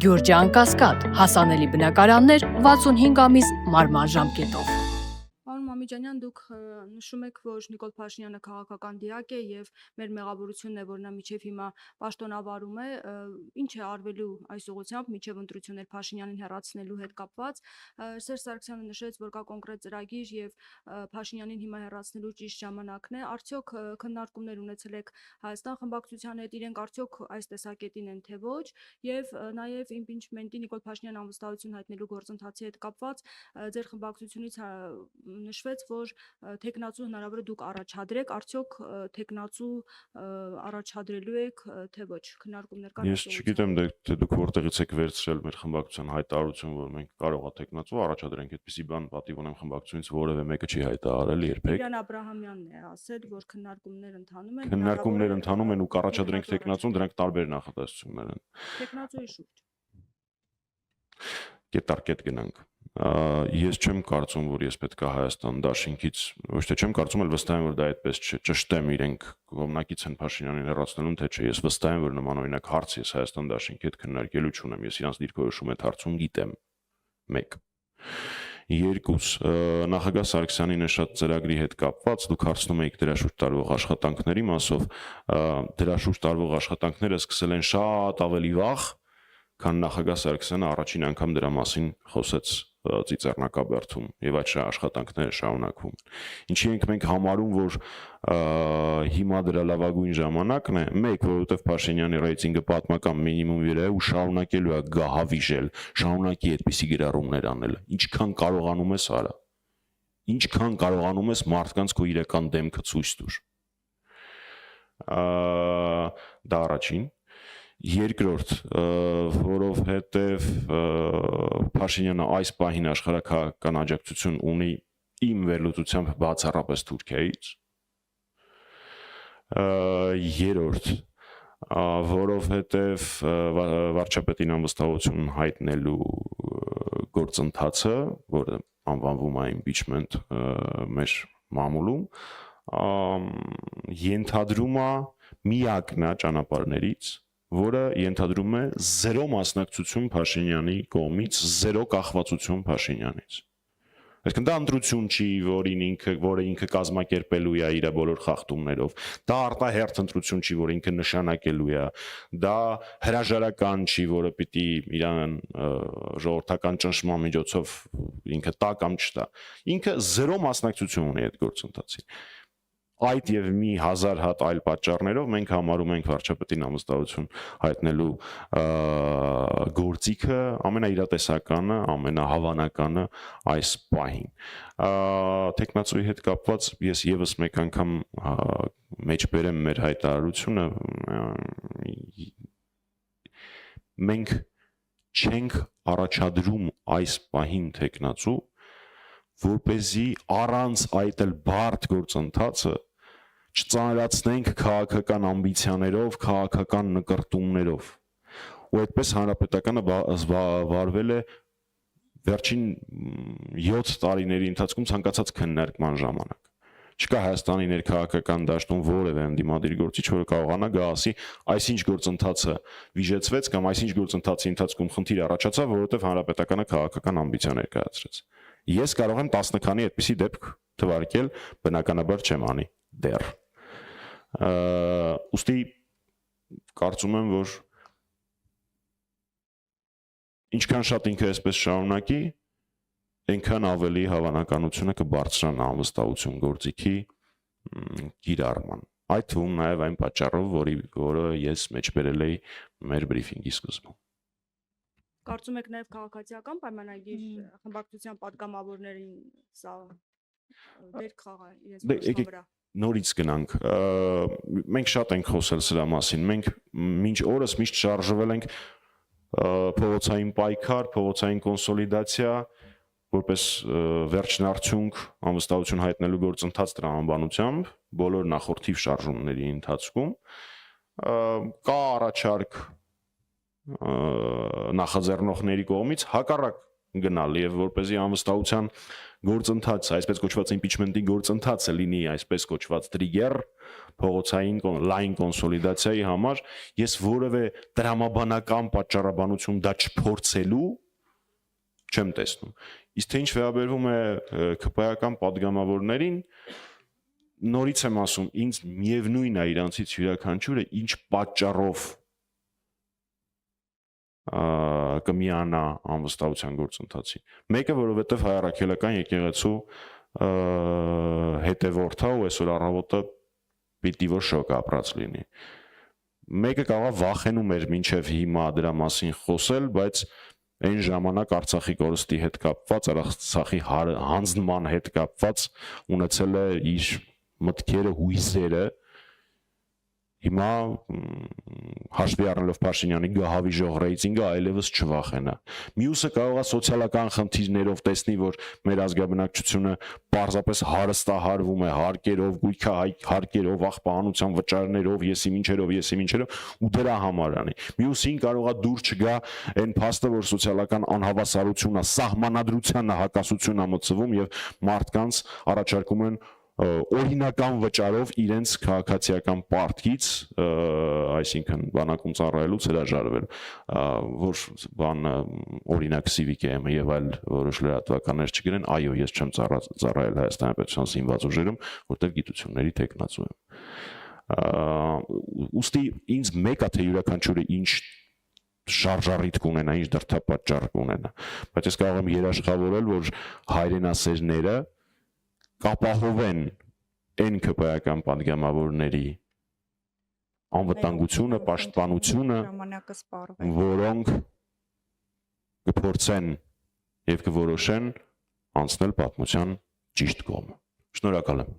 Գյուրջան Կասկադ, հասանելի բնակարաններ 65 ամիս մարման ժամկետով։ Պարոն Մամիջանյան, դուք նշում եք, որ Նիկոլ Փաշինյանը քաղաքական դիակ է եւ մեր մեղավորությունն է, որ նա միջև հիմա պաշտոնավարում է, ինչ է արվելու այս ուղղությամբ միջև ընտրություններ Փաշինյանին հեռացնելու հետ կապված։ Սերժ Սարգսյանը նշեց, որ կա կոնկրետ ծրագիր եւ Փաշինյանին հիմա հեռացնելու ճիշտ ժամանակն է։ Արդյոք քննարկումներ ունեցել եք Հայաստան խմբակցության հետ, իրենք արդյոք այս տեսակետին են թե ոչ, եւ նաեւ իմպիչմենտի Նիկոլ Փաշինյանը անվստահություն հայտնելու գործընթացի հետ կապված ձեր խմբակցությունից նշվեց, որ թեկնածու հնարավոր է դուք առաջադրեք, արդյոք թեկնածու առաջադրելու եք, թե ոչ, քննարկումներ կան։ Ես չգիտեմ թե դուք որտեղից եք վերցրել մեր խմբակցության հայտարարություն, որ մենք կարող է թեկնածու առաջադրենք, այդպիսի բան պատիվ ունեմ խմբակցությունից որևէ մեկը չի հայտարարել երբեք։ Իրան Աբրահամյանն է ասել, որ քննարկումներ ընթանում են։ Քննարկումներ ընթանում են ու կառաջադրենք թեկնածուն, դրանք տարբեր նախադասություններ են։ Թեկնածուի շուրջ։ Կետարկետ գնանք։ Ես չեմ կարծում, որ ես պետք է Հայաստան դաշինքից, ոչ թե չեմ կարծում, այլ վստահ եմ, որ դա այդպես չէ, ճշտեմ իրենք կողմնակից են Փաշինյանին հեռացնելուն, թե չէ։ Ես վստահ եմ, որ նմանօրինակ հարց ես Հայաստան դաշինքի հետ քննարկելու չունեմ։ Ես իրանց դիրքորոշում այդ հարցում գիտեմ։ 1 2 նախագահ Սարգսյանի նշած ծրագրի հետ կապված դուք հարցնում եք դրա շուրջ տարվող աշխատանքների մասով, դրա շուրջ տարվող աշխատանքները սկսել են շատ ավելի վաղ, քան նախագահ Սարգսյանը առաջին անգամ դրա մասին խոսեց ծիծեռնակաբերդում եւ այդ աշխատանքները շարունակվում են։ Ինչի ենք մենք համարում, որ հիմա դրա լավագույն ժամանակն է, 1 որովհետեւ Փաշինյանի ռեյտինգը պատմական մինիմումի վրա է ու շարունակելու է գահավիժել, շարունակի այդպիսի գրառումներ անել։ Ինչքան կարողանում ես արա։ Ինչքան կարողանում ես մարդկանց քո իրական դեմքը ցույց տուր։ Դա առաջին։ Երկրորդ, որովհետև Փաշինյանը այս պահին աշխարհակահաղական աջակցություն ունի իմ վերլուծությամբ բացառապես Թուրքիայից։ Երրորդ, որովհետև վարչապետին անվստահություն հայտնելու գործընթացը, որը անվանվում է impeachment մեր մամուլում, ենթադրում է միակն է ճանապարհներից, որը ենթադրում է 0 մասնակցություն Փաշինյանի կողմից, 0 կախվածություն Փաշինյանից։ Այսինքն դա ընտրություն չի, որը ինքը կազմակերպելու է իր բոլոր խախտումներով, դա արտահերթ ընտրություն չի, որը ինքը նշանակելու է, դա հրաժարական չի, որը պիտի իրան ժողովրդական ճնշման միջոցով ինքը տա կամ չտա։ Ինքը 0 մասնակցություն ունի այդ գործընթացին։ Այդ եւ մի հազար հատ այլ պատճառներով մենք համարում ենք վարչապետին անվստահություն հայտնելու գործիքը ամենաիրատեսականը, ամենահավանականը այս պահին։ Թեկնածուի հետ կապված ես եւս մեկ անգամ մեջբերեմ մեր հայտարարությունը, մենք չենք առաջադրում այս պահին թեկնածու, որպեսզի առանց այդ էլ բարդ գործընթացը չծանրացնենք քաղաքական ամբիցիաներով, քաղաքական նկրտումներով։ Ու այդպես հանրապետականը վարվել է վերջին 7 տարիների ընթացքում ցանկացած քննարկման ժամանակ։ Չկա Հայաստանի ներքաղաքական դաշտում որևէ ընդդիմադիր գործիչ, որը կարողանա գա ասի, այսինչ գործընթացը վիժեցվեց կամ այսինչ գործընթացի ընթացքում խնդիր առաջացավ, որովհետև հանրապետականը քաղաքական ամբիցիաներ կայացրեց։ Ես կարող եմ 10 քանի այդպիսի դեպք թվարկել, բնականաբար չեմ անի դեռ։ Ուստի կարծում եմ, որ ինչքան շատ ինքը այսպես շարունակի, այնքան ավելի հավանականությունը կբարձրանա անվստահություն գործիքի կիրառման։ Այդ թվում նաև այն պատճառով, որը ես մեջբերել էի մեր բրիֆինգի սկզբում։ Կարծում եք նաև քաղաքացիական պայմանագիր խմբակցության падգամավորներին սա դեր կխաղա իրենց որոշման վրա։ Նորից գնանք, մենք շատ ենք խոսել սրա մասին, մենք մինչ օրս միշտ շարժվել ենք փողոցային պայքար, փողոցային կոնսոլիդացիա, որպես վերջնարդյունք անվստահություն հայտնելու գործընթաց դրա անվանությամբ, բոլոր նախորդիվ շարժումների ընթացքում կա առաջարկ նախաձեռնողների կողմից հակառակ գնալ եւ որպեսզի անվստահության գործընթացը, այսպես կոչված impeachment-ի գործընթացը լինի այսպես կոչված trigger փողոցային լայն կոնսոլիդացիայի համար, ես որևէ դրամաբանական պատճառաբանություն դա չփորձելու չեմ տեսնում։ Իսկ թե ինչ վերաբերվում է ԿՊ-ական падգամավորներին, նորից եմ ասում, ինձ միևնույն է իրանցից յուրաքանչյուրը ինչ պատճառով կմիանա անվստահության գործընթացին։ Մեկը, որովհետև հայ առաքելական եկեղեցու հետևորդ է ու այսօր առավոտը պիտի որ շոկ ապրած լինի։ Մեկը կարող է վախենում էր մինչև հիմա դրա մասին խոսել, բայց այն ժամանակ Արցախի կորստի հետ կապված, Արցախի հանձնման հետ կապված ունեցել է իր մտքերը, հույզերը, հիմա հաշվի առնելով Փաշինյանի գահավիժող ռեյտինգը այլևս չվախենա։ Մյուսը կարող է սոցիալական խնդիրներով տեսնի, որ մեր ազգաբնակչությունը պարզապես հարստահարվում է հարկերով, գույքահարկերով, աղբահանության վճարներով, եսի մինչերով ու դրա համար անի։ Մյուսին կարող է դուր չգա այն փաստը, որ սոցիալական անհավասարությունը, սահմանադրությանը հակասություն է մտցվում եւ մարդկանց առաջարկում են օրինական վճարով իրենց քաղաքացիական պարտքից, այսինքն բանակում ծառայելուց հրաժարվել, որ օրինակ CVK-ը եւ այլ որոշ լրատվականներ չգրեն, այո, ես չեմ ծառայել Հայաստանի Պետության զինված ուժերում, որտեղ գիտությունների տեխնացու եմ։ Ուստի ինձ մեկ է թե յուրաքանչյուրը ինչ շարժառիթ կունենա, ինչ դրդապատճառ կունենա, բայց ես կարող եմ երաշխավորել, որ հայրենասերները կապահովեն այն ԿՊ-ական падգամավորների անվտանգությունը, պաշտպանությունը, որոնք կփորձեն եւ կորոշեն անցնել պատմության ճիշտ կողմը։ Շնորհակալ եմ։